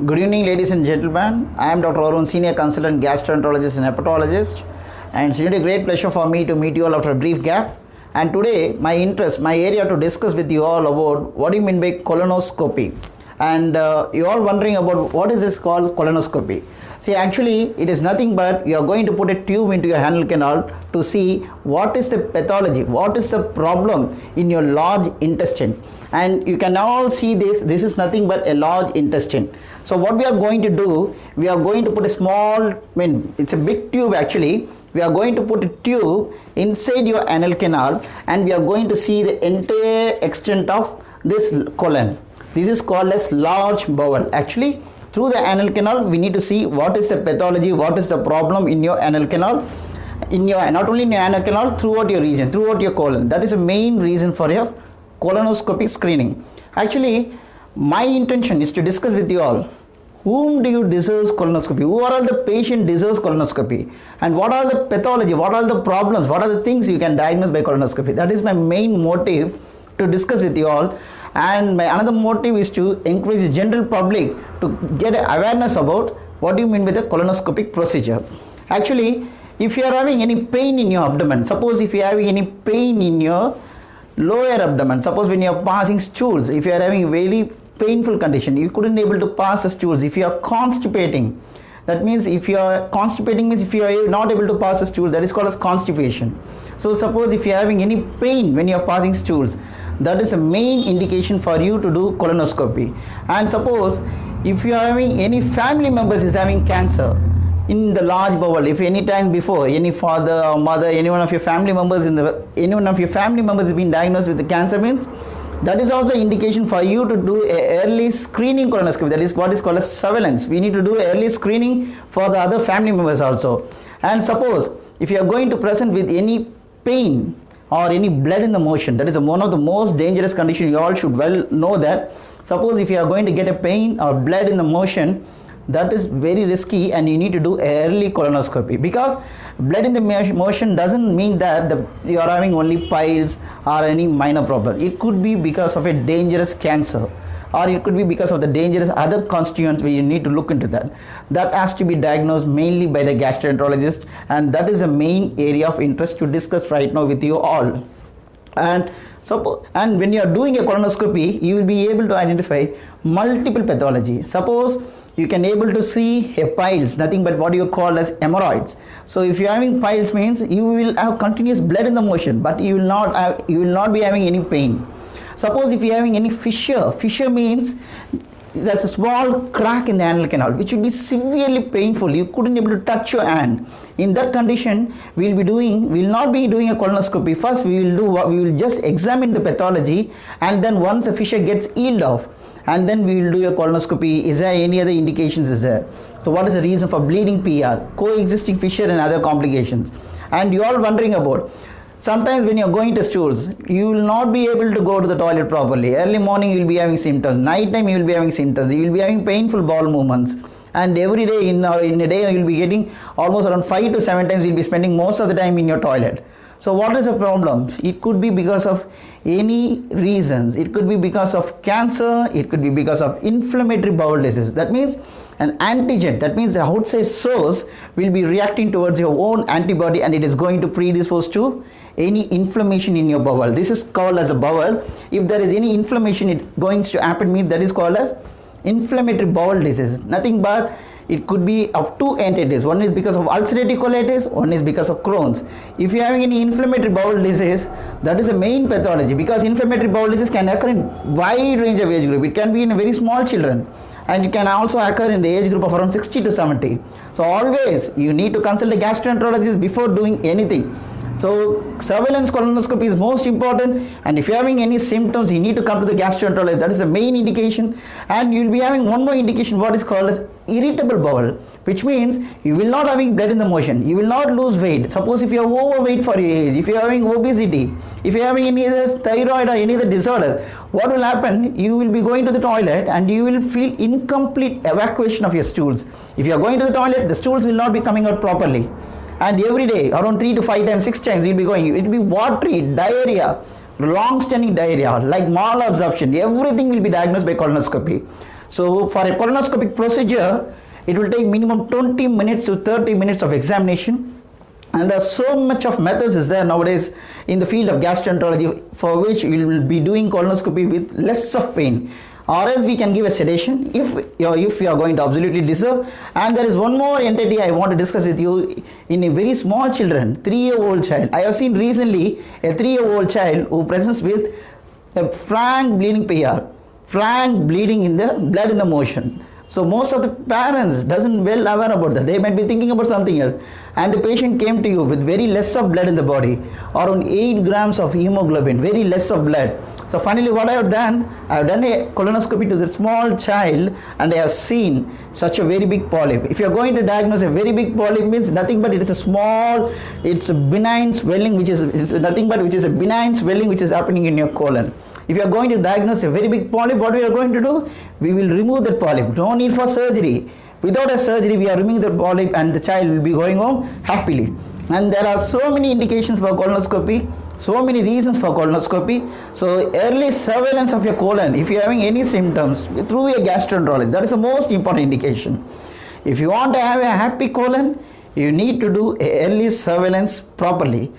Good evening, ladies and gentlemen. I am Dr. Arun, Senior Consultant Gastroenterologist and Hepatologist, and it's really a great pleasure for me to meet you all after a brief gap. And today, my area to discuss with you all about what do you mean by colonoscopy. And you're all wondering about what is this called colonoscopy. See, actually, it is nothing but you are going to put a tube into your anal canal to see what is the pathology, what is the problem in your large intestine. And you can all see this is nothing but a large intestine. So what we are going to do, we are going to put a small, it's a big tube actually. We are going to put a tube inside your anal canal and we are going to see the entire extent of this colon. This is called as large bowel. Actually, through the anal canal, we need to see what is the pathology, what is the problem in your anal canal, not only in your anal canal, throughout your region, throughout your colon. That is the main reason for your colonoscopy screening. Actually, my intention is to discuss with you all, whom do you deserve colonoscopy? Who are all the patient deserves colonoscopy? And what are the pathology, what are the problems, what are the things you can diagnose by colonoscopy? That is my main motive to discuss with you all. And my another motive is to encourage the general public to get awareness about what do you mean by the colonoscopic procedure. Actually, if you are having any pain in your abdomen, suppose if you are having any pain in your lower abdomen, suppose when you are passing stools, if you are having a very painful condition, you couldn't able to pass the stools, if you are constipating, that means if you are constipating means if you are not able to pass the stool, that is called as constipation. So suppose if you are having any pain when you are passing stools, that is a main indication for you to do colonoscopy. And suppose if you are having any family members is having cancer in the large bowel, if any time before any father or mother, any one of your family members has been diagnosed with the cancer means, that is also indication for you to do a early screening colonoscopy. That is what is called as surveillance. We need to do early screening for the other family members also. And suppose if you are going to present with any pain or any blood in the motion, that is one of the most dangerous conditions. You all should well know that. Suppose if you are going to get a pain or blood in the motion, that is very risky and you need to do early colonoscopy, because blood in the motion doesn't mean that you are having only piles or any minor problem. It could be because of a dangerous cancer, or it could be because of the dangerous other constituents where you need to look into that. That has to be diagnosed mainly by the gastroenterologist, and that is the main area of interest to discuss right now with you all. And when you are doing a colonoscopy, you will be able to identify multiple pathology. Suppose you can able to see a piles, nothing but what you call as hemorrhoids. So if you are having piles means you will have continuous blood in the motion, but you will not be having any pain. Suppose if you are having any fissure means there's a small crack in the anal canal which will be severely painful. You couldn't able to touch your hand. In that condition, we will not be doing a colonoscopy. First, we will just examine the pathology, and then once the fissure gets healed off, and then we will do a colonoscopy. Is there any other indications is there? So what is the reason for bleeding PR, coexisting fissure and other complications? And you all wondering about, sometimes when you are going to stools, you will not be able to go to the toilet properly. Early morning you will be having symptoms, night time you will be having symptoms, you will be having painful bowel movements. And every day in a day you will be getting almost around 5 to 7 times you will be spending most of the time in your toilet. So what is the problem? It could be because of any reasons. It could be because of cancer, it could be because of inflammatory bowel disease. That means an antigen, that means the outside source will be reacting towards your own antibody and it is going to predispose to any inflammation in your bowel. This is called as a bowel. If there is any inflammation, it going to happen means that is called as inflammatory bowel disease. Nothing but it could be of two entities. One is because of ulcerative colitis, one is because of Crohn's. If you are having any inflammatory bowel disease, that is a main pathology, because inflammatory bowel disease can occur in wide range of age group. It can be in very small children, and it can also occur in the age group of around 60 to 70. So always you need to consult a gastroenterologist before doing anything. So surveillance colonoscopy is most important, and if you are having any symptoms, you need to come to the gastroenterologist. That is the main indication. And you will be having one more indication, what is called as irritable bowel, which means you will not having blood in the motion, you will not lose weight. Suppose if you are overweight for your age, if you are having obesity, if you are having any other thyroid or any other disorder, what will happen? You will be going to the toilet and you will feel incomplete evacuation of your stools. If you are going to the toilet, the stools will not be coming out properly. And every day, around 3 to 5 times, 6 times, you'll be going. It will be watery, diarrhea, long-standing diarrhea, like malabsorption. Everything will be diagnosed by colonoscopy. So for a colonoscopic procedure, it will take minimum 20 minutes to 30 minutes of examination. And there's so much of methods is there nowadays in the field of gastroenterology for which you will be doing colonoscopy with less of pain. Or else we can give a sedation if you are going to absolutely deserve. And there is one more entity I want to discuss with you in a very small children, 3-year-old child. I have seen recently a 3-year-old child who presents with a frank bleeding PR, frank bleeding in the blood in the motion. So most of the parents doesn't well aware about that. They might be thinking about something else. And the patient came to you with very less of blood in the body, around 8 grams of hemoglobin, very less of blood. So finally what I have done a colonoscopy to the small child, and I have seen such a very big polyp. If you are going to diagnose a very big polyp, means nothing but it is a small, it's a benign swelling which is a benign swelling which is happening in your colon. If you are going to diagnose a very big polyp, what we are going to do? We will remove that polyp. No need for surgery. Without a surgery, we are removing the polyp and the child will be going home happily. And there are so many indications for colonoscopy, so many reasons for colonoscopy. So early surveillance of your colon, if you are having any symptoms, through a gastroenterologist, that is the most important indication. If you want to have a happy colon, you need to do early surveillance properly.